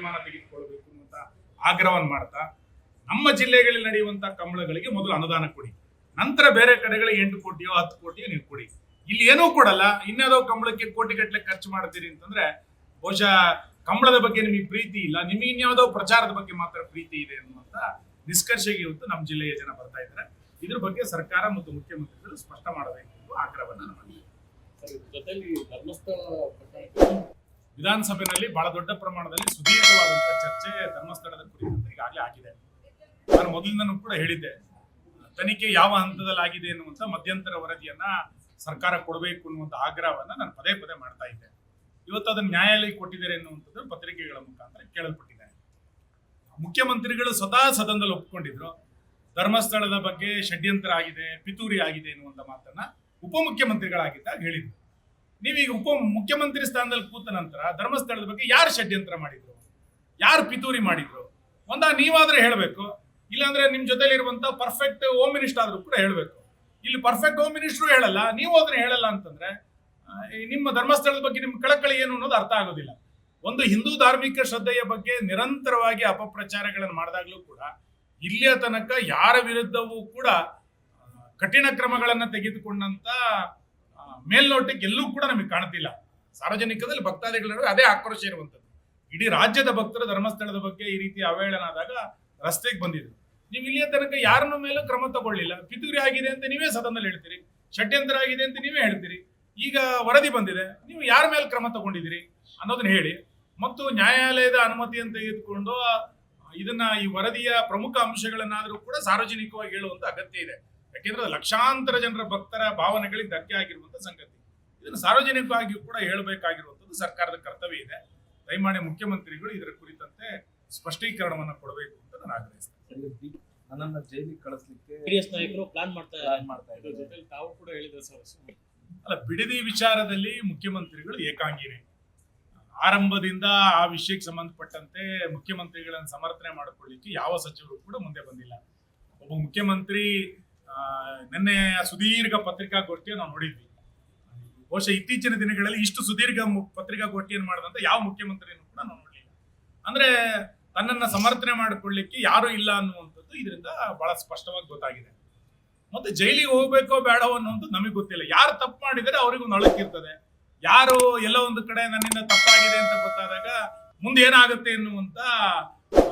ತೀರ್ಮಾನ ತೆಗೆದುಕೊಳ್ಬೇಕು ಅಂತ ಆಗ್ರಹವನ್ನು ಮಾಡ್ತಾ ನಮ್ಮ ಜಿಲ್ಲೆಗಳಲ್ಲಿ ನಡೆಯುವಂತಹ ಕಂಬಳಗಳಿಗೆ ಮೊದಲು ಅನುದಾನ ಕೊಡಿ, ನಂತರ ಬೇರೆ ಕಡೆಗಳಿಗೆ 8 ಕೋಟಿಯೋ 10 ಕೋಟಿಯೋ ನೀವು ಕೊಡಿ. ಇಲ್ಲಿ ಏನೂ ಕೊಡಲ್ಲ, ಇನ್ಯಾವುದೋ ಕಂಬಳಕ್ಕೆ ಕೋಟಿಗಟ್ಟಲೆ ಖರ್ಚು ಮಾಡ್ತೀರಿ ಅಂತಂದ್ರೆ ಬಹುಶಃ ಕಂಬಳದ ಬಗ್ಗೆ ನಿಮಗೆ ಪ್ರೀತಿ ಇಲ್ಲ, ನಿಮಗೆ ಇನ್ಯಾವುದೋ ಪ್ರಚಾರದ ಬಗ್ಗೆ ಮಾತ್ರ ಪ್ರೀತಿ ಇದೆ ಅನ್ನುವಂತ ನಿಷ್ಕರ್ಷೆಗೆ ಇವತ್ತು ನಮ್ಮ ಜಿಲ್ಲೆಯ ಜನ ಬರ್ತಾ ಇದ್ದಾರೆ. ಇದ್ರ ಬಗ್ಗೆ ಸರ್ಕಾರ ಮತ್ತು ಮುಖ್ಯಮಂತ್ರಿಗಳು ಸ್ಪಷ್ಟ ಮಾಡಬೇಕು ಎಂದು ಆಗ್ರಹವನ್ನು ನಾನು ವಿಧಾನಸಭೆಯಲ್ಲಿ ಬಹಳ ದೊಡ್ಡ ಪ್ರಮಾಣದಲ್ಲಿ ಸುದೀರ್ಘವಾದಂತಹ ಚರ್ಚೆ ಧರ್ಮಸ್ಥಳದ ಕುರಿತಂತೆ ಈಗಾಗಲೇ ಆಗಿದೆ. ನಾನು ಮೊದಲಿಂದನೂ ಕೂಡ ಹೇಳಿದ್ದೆ, ತನಿಖೆ ಯಾವ ಹಂತದಲ್ಲಿ ಆಗಿದೆ ಎನ್ನುವಂತ ಮಧ್ಯಂತರ ವರದಿಯನ್ನ ಸರ್ಕಾರ ಕೊಡಬೇಕು ಅನ್ನುವಂತ ಆಗ್ರಹವನ್ನ ನಾನು ಪದೇ ಪದೇ ಮಾಡ್ತಾ ಇದ್ದೆ. ಇವತ್ತು ಅದನ್ನು ನ್ಯಾಯಾಲಯ ಕೊಟ್ಟಿದ್ದಾರೆ ಎನ್ನುವಂಥದ್ದು ಪತ್ರಿಕೆಗಳ ಮುಖಾಂತರ ಕೇಳಲ್ಪಟ್ಟಿದೆ. ಮುಖ್ಯಮಂತ್ರಿಗಳು ಸ್ವತಃ ಸದನದಲ್ಲಿ ಒಪ್ಪಿಕೊಂಡಿದ್ರು, ಧರ್ಮಸ್ಥಳದ ಬಗ್ಗೆ ಷಡ್ಯಂತ್ರ ಆಗಿದೆ, ಪಿತೂರಿ ಆಗಿದೆ ಎನ್ನುವಂತ ಮಾತನ್ನ ಉಪಮುಖ್ಯಮಂತ್ರಿಗಳಾಗಿದ್ದಾಗ ಹೇಳಿದ್ರು. ನೀವೀಗ ಮುಖ್ಯಮಂತ್ರಿ ಸ್ಥಾನದಲ್ಲಿ ಕೂತ ನಂತರ ಧರ್ಮಸ್ಥಳದ ಬಗ್ಗೆ ಯಾರು ಷಡ್ಯಂತ್ರ ಮಾಡಿದ್ರು, ಯಾರು ಪಿತೂರಿ ಮಾಡಿದ್ರು, ನೀವಾದ್ರೆ ಹೇಳಬೇಕು, ಇಲ್ಲಾಂದ್ರೆ ನಿಮ್ ಜೊತೆಲಿ ಇರುವಂತ ಪರ್ಫೆಕ್ಟ್ ಹೋಮ್ ಮಿನಿಸ್ಟರ್ ಆದ್ರೂ ಕೂಡ ಹೇಳಬೇಕು. ಇಲ್ಲಿ ಪರ್ಫೆಕ್ಟ್ ಹೋಮ್ ಮಿನಿಸ್ಟರ್ ಹೇಳಲ್ಲ, ನೀವು ಅದನ್ನ ಹೇಳಲ್ಲ ಅಂತಂದ್ರೆ ನಿಮ್ಮ ಧರ್ಮಸ್ಥಳದ ಬಗ್ಗೆ ನಿಮ್ಮ ಕಳಕಳಿ ಏನು ಅನ್ನೋದು ಅರ್ಥ ಆಗೋದಿಲ್ಲ. ಒಂದು ಹಿಂದೂ ಧಾರ್ಮಿಕ ಶ್ರದ್ಧೆಯ ಬಗ್ಗೆ ನಿರಂತರವಾಗಿ ಅಪಪ್ರಚಾರಗಳನ್ನು ಮಾಡಿದಾಗ್ಲೂ ಕೂಡ ಇಲ್ಲಿಯ ತನಕ ಯಾರ ವಿರುದ್ಧವೂ ಕೂಡ ಕಠಿಣ ಕ್ರಮಗಳನ್ನು ತೆಗೆದುಕೊಂಡಂತ ಮೇಲ್ನೋಟಕ್ಕೆ ಎಲ್ಲೂ ಕೂಡ ನಮಗೆ ಕಾಣ್ತಿಲ್ಲ. ಸಾರ್ವಜನಿಕದಲ್ಲಿ ಭಕ್ತಾದಿಗಳ ನಡುವೆ ಅದೇ ಆಕ್ರೋಶ ಇರುವಂತದ್ದು. ಇಡೀ ರಾಜ್ಯದ ಭಕ್ತರು ಧರ್ಮಸ್ಥಳದ ಬಗ್ಗೆ ಈ ರೀತಿ ಅವಹೇಳನ ಆದಾಗ ರಸ್ತೆಗೆ ಬಂದಿದ್ರು. ನೀವು ಇಲ್ಲಿಯ ತನಕ ಯಾರನ್ನ ಮೇಲೂ ಕ್ರಮ ತಗೊಳ್ಳಿಲ್ಲ. ಪಿತೂರಿ ಆಗಿದೆ ಅಂತ ನೀವೇ ಸದನದಲ್ಲಿ ಹೇಳ್ತೀರಿ, ಷಡ್ಯಂತ್ರ ಆಗಿದೆ ಅಂತ ನೀವೇ ಹೇಳ್ತೀರಿ. ಈಗ ವರದಿ ಬಂದಿದೆ, ನೀವು ಯಾರ ಮೇಲೆ ಕ್ರಮ ತಗೊಂಡಿದ್ದೀರಿ ಅನ್ನೋದನ್ನ ಹೇಳಿ, ಮತ್ತು ನ್ಯಾಯಾಲಯದ ಅನುಮತಿಯನ್ನು ತೆಗೆದುಕೊಂಡು ಈ ವರದಿಯ ಪ್ರಮುಖ ಅಂಶಗಳನ್ನಾದರೂ ಕೂಡ ಸಾರ್ವಜನಿಕವಾಗಿ ಹೇಳುವಂತ ಅಗತ್ಯ ಇದೆ. ಯಾಕೆಂದ್ರೆ ಲಕ್ಷಾಂತರ ಜನರ ಭಕ್ತರ ಭಾವನೆಗಳಿಗೆ ಧಕ್ಕೆ ಆಗಿರುವಂತ ಸಂಗತಿ. ಇದನ್ನು ಸಾರ್ವಜನಿಕವಾಗಿಯೂ ಕೂಡ ಹೇಳಬೇಕಾಗಿರುವಂತದ್ದು ಸರ್ಕಾರದ ಕರ್ತವ್ಯ ಇದೆ. ದಯಮಾಡಿ ಮುಖ್ಯಮಂತ್ರಿಗಳು ಇದರ ಕುರಿತಂತೆ ಸ್ಪಷ್ಟೀಕರಣವನ್ನು ಕೊಡಬೇಕು ಅಂತ ನಾನು ಆಗ್ರಹಿಸ್ತೇನೆ. ನನ್ನನ್ನು ಜೈಲಿಗೆ ಕಳಿಸ್ಲಿಕ್ಕೆ ನಾಯಕರು ಪ್ಲಾನ್ ಮಾಡ್ತಾ ಇದ್ದಾರೆ. ತಾವು ಕೂಡ ಹೇಳಿದ್ರು ಸರ್. ಅಲ್ಲ, ಬಿಡದಿ ವಿಚಾರದಲ್ಲಿ ಮುಖ್ಯಮಂತ್ರಿಗಳು ಏಕಾಂಗಿನೇ. ಆರಂಭದಿಂದ ಆ ವಿಷಯಕ್ಕೆ ಸಂಬಂಧಪಟ್ಟಂತೆ ಮುಖ್ಯಮಂತ್ರಿಗಳನ್ನು ಸಮರ್ಥನೆ ಮಾಡಿಕೊಳ್ಳಿಕ್ಕೆ ಯಾವ ಸಚಿವರು ಕೂಡ ಮುಂದೆ ಬಂದಿಲ್ಲ. ಒಬ್ಬ ಮುಖ್ಯಮಂತ್ರಿ ನಿನ್ನೆ ಸುದೀರ್ಘ ಪತ್ರಿಕಾಗೋಷ್ಠಿಯನ್ನು ನಾವು ನೋಡಿದ್ವಿ. ಬಹುಶಃ ಇತ್ತೀಚಿನ ದಿನಗಳಲ್ಲಿ ಇಷ್ಟು ಸುದೀರ್ಘ ಪತ್ರಿಕಾಗೋಷ್ಠಿಯನ್ನು ಮಾಡಿದಂತ ಯಾವ ಮುಖ್ಯಮಂತ್ರಿಯನ್ನು ಕೂಡ ನಾವು ನೋಡಲಿಲ್ಲ. ಅಂದ್ರೆ ತನ್ನನ್ನ ಸಮರ್ಥನೆ ಮಾಡಿಕೊಳ್ಳಿಕ್ಕೆ ಯಾರು ಇಲ್ಲ ಅನ್ನುವಂಥದ್ದು ಇದರಿಂದ ಬಹಳ ಸ್ಪಷ್ಟವಾಗಿ ಗೊತ್ತಾಗಿದೆ. ಮತ್ತೆ ಜೈಲಿಗೆ ಹೋಗ್ಬೇಕೋ ಬೇಡವೋ ಅನ್ನುವಂಥದ್ದು ನಮಗೆ ಗೊತ್ತಿಲ್ಲ. ಯಾರು ತಪ್ಪು ಮಾಡಿದರೆ ಅವರಿಗೂ ನಳಕಿರ್ತದೆ. ಯಾರು ಎಲ್ಲ ಒಂದು ಕಡೆ ನನ್ನಿಂದ ತಪ್ಪಾಗಿದೆ ಅಂತ ಗೊತ್ತಾದಾಗ ಮುಂದೆ ಏನಾಗುತ್ತೆ ಎನ್ನುವಂತ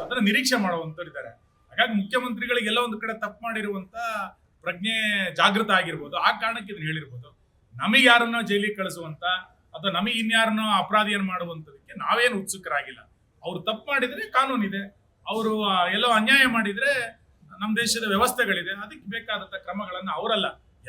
ಅದರ ನಿರೀಕ್ಷೆ ಮಾಡುವಂತರಿದ್ದಾರೆ. ಹಾಗಾಗಿ ಮುಖ್ಯಮಂತ್ರಿಗಳಿಗೆ ಎಲ್ಲ ಒಂದು ಕಡೆ ತಪ್ಪು ಮಾಡಿರುವಂತ ಪ್ರಜ್ಞೆ ಜಾಗೃತ ಆಗಿರ್ಬೋದು. ಆ ಕಾರಣಕ್ಕೆ ಇದನ್ನ ಹೇಳಿರ್ಬೋದು. ನಮಗೆ ಯಾರನ್ನೋ ಜೈಲಿಗೆ ಕಳಿಸುವಂತ ಅಥವಾ ನಮಗೆ ಇನ್ಯಾರನ್ನೋ ಅಪರಾಧಿಯನ್ನು ಮಾಡುವಂತದಕ್ಕೆ ನಾವೇನು ಉತ್ಸುಕರಾಗಿಲ್ಲ. ಅವ್ರು ತಪ್ಪು ಮಾಡಿದ್ರೆ ಕಾನೂನಿದೆ, ಅವರು ಎಲ್ಲೋ ಅನ್ಯಾಯ ಮಾಡಿದ್ರೆ ನಮ್ಮ ದೇಶದ ವ್ಯವಸ್ಥೆಗಳಿದೆ, ಅದಕ್ಕೆ ಬೇಕಾದಂತ ಕ್ರಮಗಳನ್ನ ಅವರಲ್ಲ